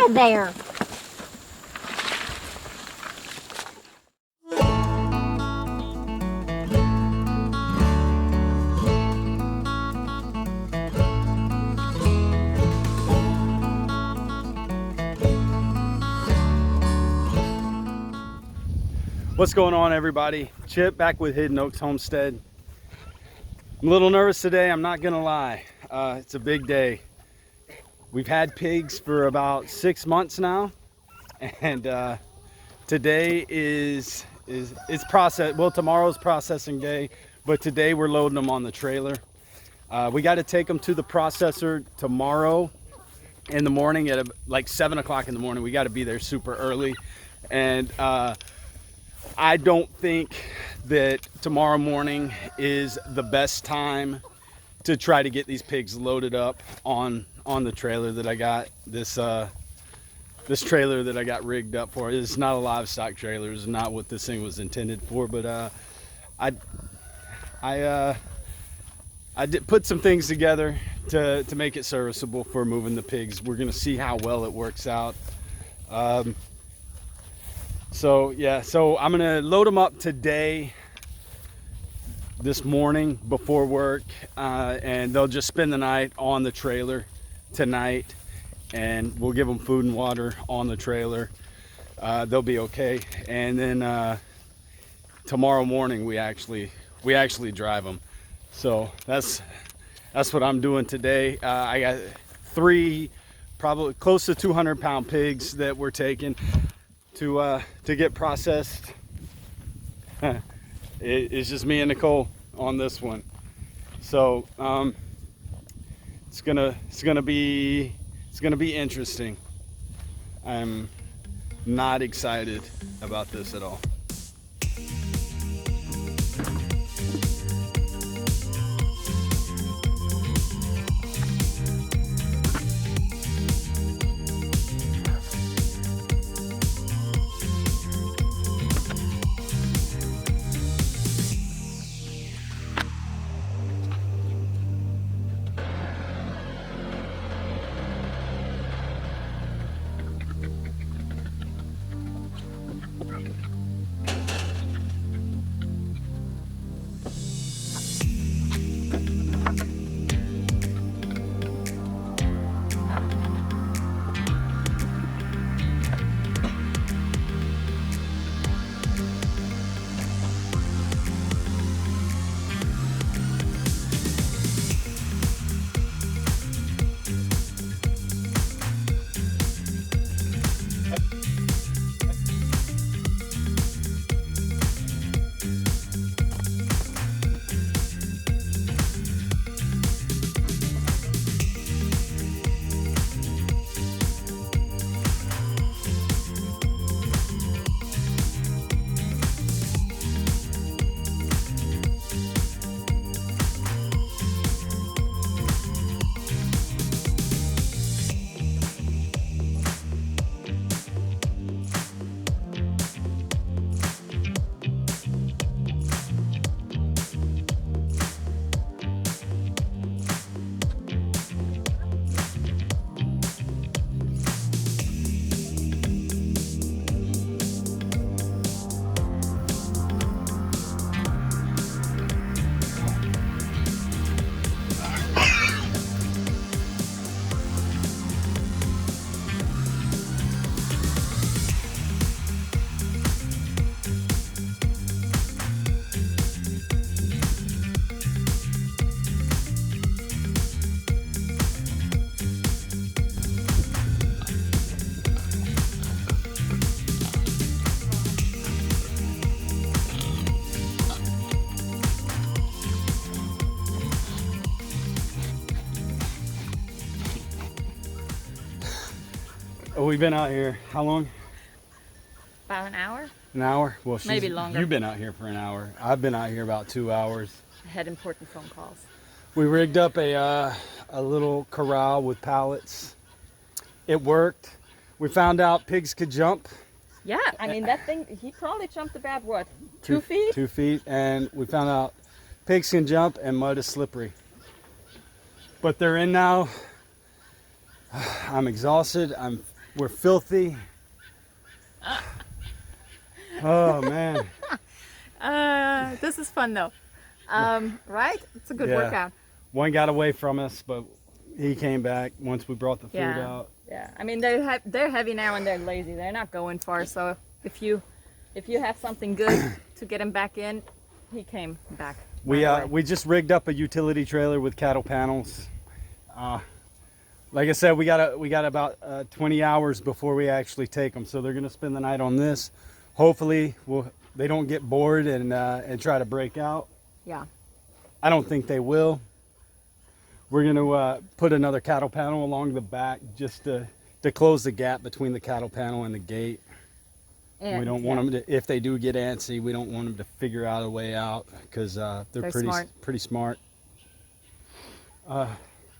of there. What's going on, everybody? Chip back with Hidden Oaks Homestead. I'm a little nervous today, I'm not gonna lie. It's a big day. We've had pigs for about 6 months now, and today is tomorrow's processing day, but today we're loading them on the trailer. We got to take them to the processor tomorrow in the morning at like 7 o'clock in the morning. We got to be there super early, and I don't think that tomorrow morning is the best time to try to get these pigs loaded up on the trailer that I got. This trailer that I got rigged up for. It's not a livestock trailer. It's not what this thing was intended for, but I did put some things together to make it serviceable for moving the pigs. We're gonna see how well it works out. So I'm gonna load them up today, this morning before work, and they'll just spend the night on the trailer tonight, and we'll give them food and water on the trailer. They'll be okay, and then tomorrow morning we actually drive them. So that's what I'm doing today. I got 3 probably close to 200-pound pigs that we're taking to get processed. It's just me and Nicole on this one. So it's gonna be interesting. I'm not excited about this at all. We've been out here how long? About an hour? An hour? Well, maybe longer. You've been out here for an hour. I've been out here about 2 hours. I had important phone calls. We rigged up a little corral with pallets. It worked. We found out pigs could jump. Yeah, I mean, that thing, he probably jumped about what, 2 feet? 2 feet, and we found out pigs can jump and mud is slippery. But they're in now. I'm exhausted. I'm We're filthy. Oh man. This is fun though. Right? It's a good Yeah. workout. One got away from us, but he came back once we brought the food out. Yeah. I mean, they're heavy now and they're lazy. They're not going far. So if you have something good to get him back in, he came back. We just rigged up a utility trailer with cattle panels. Like I said, we got about 20 hours before we actually take them, so they're gonna spend the night on this. Hopefully, they don't get bored and try to break out. Yeah. I don't think they will. We're gonna put another cattle panel along the back just to close the gap between the cattle panel and the gate. And we don't want them to, if they do get antsy, we don't want them to figure out a way out because they're pretty smart.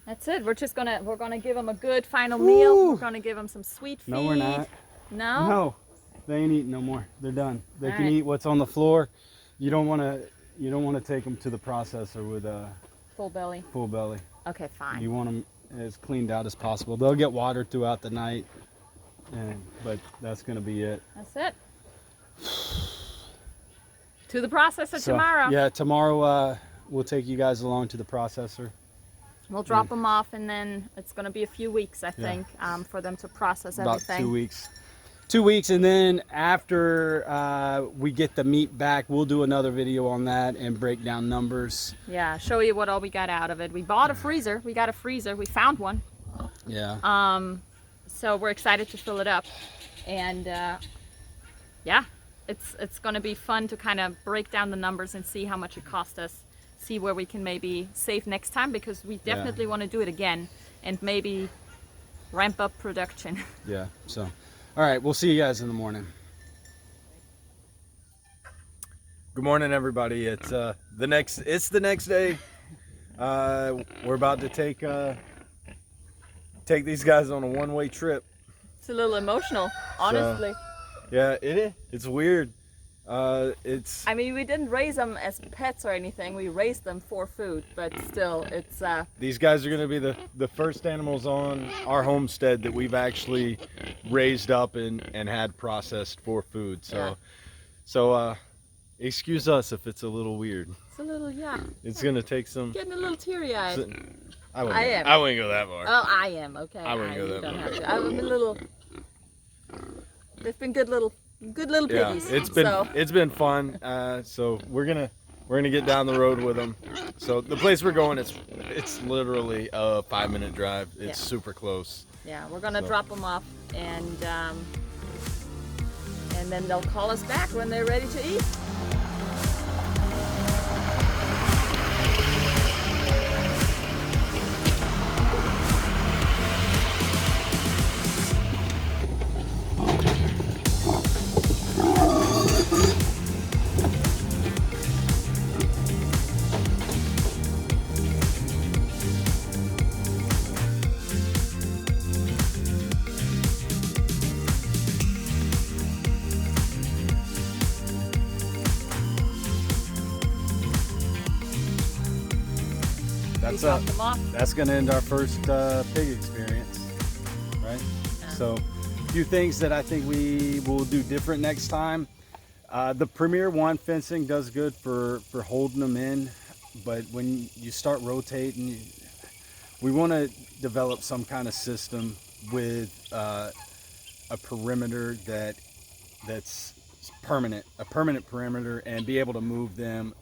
That's it. We're gonna give them a good final meal. We're gonna give them some sweet feed. No, we're not. No. No, they ain't eating no more. They're done. They All can right. eat what's on the floor. You don't want to take them to the processor with a Full belly. full belly. Okay, fine. You want them as cleaned out as possible. They'll get water throughout the night, but that's gonna be it. That's it. To the processor tomorrow. Yeah, tomorrow we'll take you guys along to the processor. We'll drop them off, and then it's going to be a few weeks, I think, for them to process About everything. 2 weeks. 2 weeks, and then after we get the meat back, we'll do another video on that and break down numbers. Yeah, show you what all we got out of it. We bought a freezer. We got a freezer. We found one. Yeah. So we're excited to fill it up, and yeah, it's going to be fun to kind of break down the numbers and see how much it cost us. See where we can maybe save next time, because we definitely want to do it again and maybe ramp up production. Yeah. So, all right, we'll see you guys in the morning. Good morning, everybody. It's the next day. We're about to take these guys on a one-way trip. It's a little emotional, honestly. Yeah, it is. It's weird. I mean, we didn't raise them as pets or anything. We raised them for food, but still, it's these guys are going to be the first animals on our homestead that we've actually raised up and had processed for food. So excuse us if it's a little weird. It's a little, yeah. It's going to take some. Getting a little teary-eyed. I wouldn't go that far. Oh, I am. Okay. I wouldn't go that don't far. have to. I'm a little. They've been good little piggies. Yeah, it's been fun. So we're gonna get down the road with them. So the place we're going, it's literally a 5-minute drive. It's super close. Yeah, we're gonna drop them off, and then they'll call us back when they're ready to eat. That's going to end our first pig experience, right? Yeah. So a few things that I think we will do different next time. The Premier 1 fencing does good for holding them in, but when you start rotating, we want to develop some kind of system with a perimeter that's permanent, a permanent perimeter, and be able to move them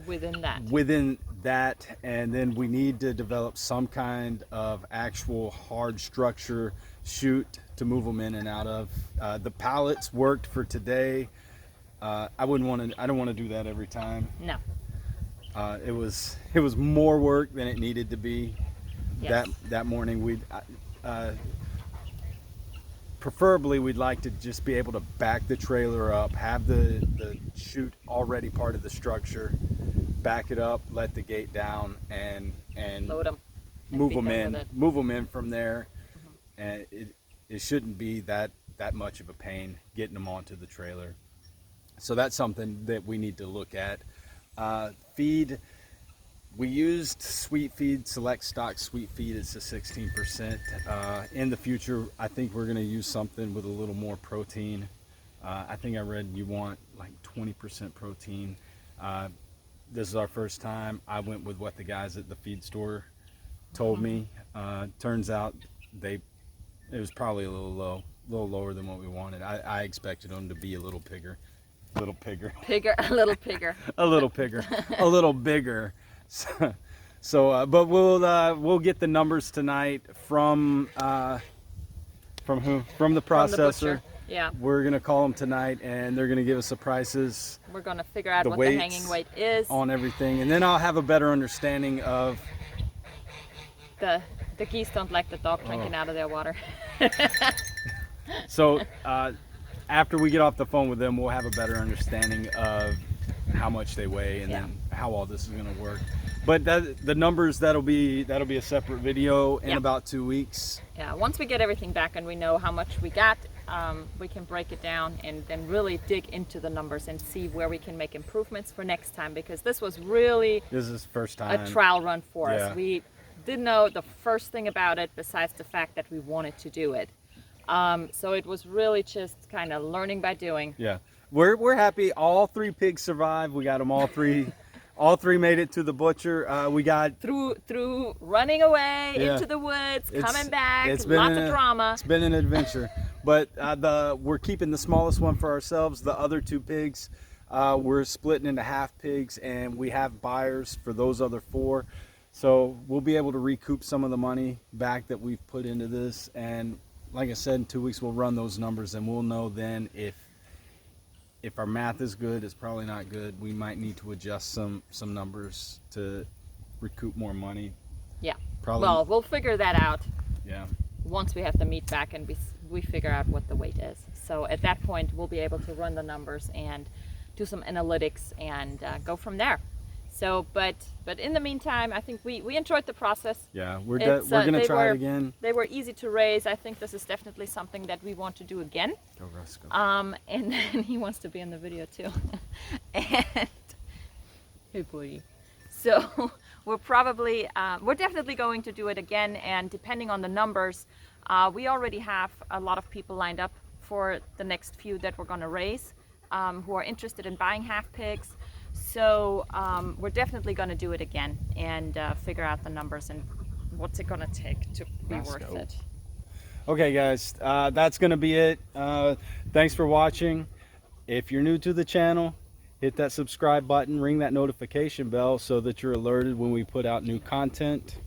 within that. And then we need to develop some kind of actual hard structure chute to move them in and out of. The pallets worked for today. I don't want to do that every time. No. It was more work than it needed to be. Yes. That morning. Preferably we'd like to just be able to back the trailer up, have the chute already part of the structure, back it up, let the gate down, and Load them. move them in from there. And it shouldn't be that much of a pain getting them onto the trailer. So that's something that we need to look at. Feed, We used sweet feed, select stock sweet feed. It's a 16%. In the future, I think we're going to use something with a little more protein. I think I read you want like 20% protein. This is our first time. I went with what the guys at the feed store told me. Turns out it was probably a little lower than what we wanted. I expected them to be a little bigger, a little bigger, A little bigger, a little bigger, a little bigger. But we'll get the numbers tonight from who? From the processor. butcher. Yeah. We're gonna call them tonight, and they're gonna give us the prices. We're gonna figure out The what the weights hanging weight is. on everything, and then I'll have a better understanding of. The geese don't like the dog drinking out of their water. So after we get off the phone with them, we'll have a better understanding of how much they weigh and then how all this is going to work. But the numbers, that'll be a separate video in about 2 weeks. Yeah, once we get everything back and we know how much we got, we can break it down and then really dig into the numbers and see where we can make improvements for next time, because this was really first time a trial run for us. We didn't know the first thing about it besides the fact that we wanted to do it. So it was really just kind of learning by doing. Yeah, we're happy. All 3 pigs survived. We got them all 3. All 3 made it to the butcher. We got through running away into the woods, coming back. Lots of drama. It's been an adventure. But we're keeping the smallest one for ourselves. The other 2 pigs, we're splitting into half pigs, and we have buyers for those other 4. So we'll be able to recoup some of the money back that we've put into this. And like I said, in 2 weeks we'll run those numbers, and we'll know then if our math is good. It's probably not good. We might need to adjust some numbers to recoup more money. Yeah. Probably. Well, we'll figure that out. Yeah. Once we have the meat back and we figure out what the weight is. So at that point, we'll be able to run the numbers and do some analytics and go from there. So, but in the meantime, I think we enjoyed the process. Yeah, we're gonna try it again. They were easy to raise. I think this is definitely something that we want to do again. Go Roscoe. And then he wants to be in the video too. And hey, buddy. So we're definitely going to do it again. And depending on the numbers, we already have a lot of people lined up for the next few that we're going to raise, who are interested in buying half pigs. So we're definitely going to do it again and figure out the numbers and what's it going to take to be worth it. Okay, guys, that's going to be it. Thanks for watching. If you're new to the channel, hit that subscribe button, ring that notification bell so that you're alerted when we put out new content.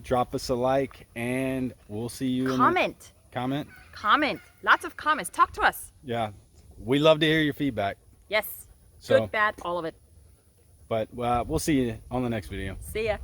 Drop us a like, and we'll see you. Comment. Comment. Lots of comments. Talk to us. Yeah, we love to hear your feedback. Yes. So, good, bad, all of it. But we'll see you on the next video. See ya.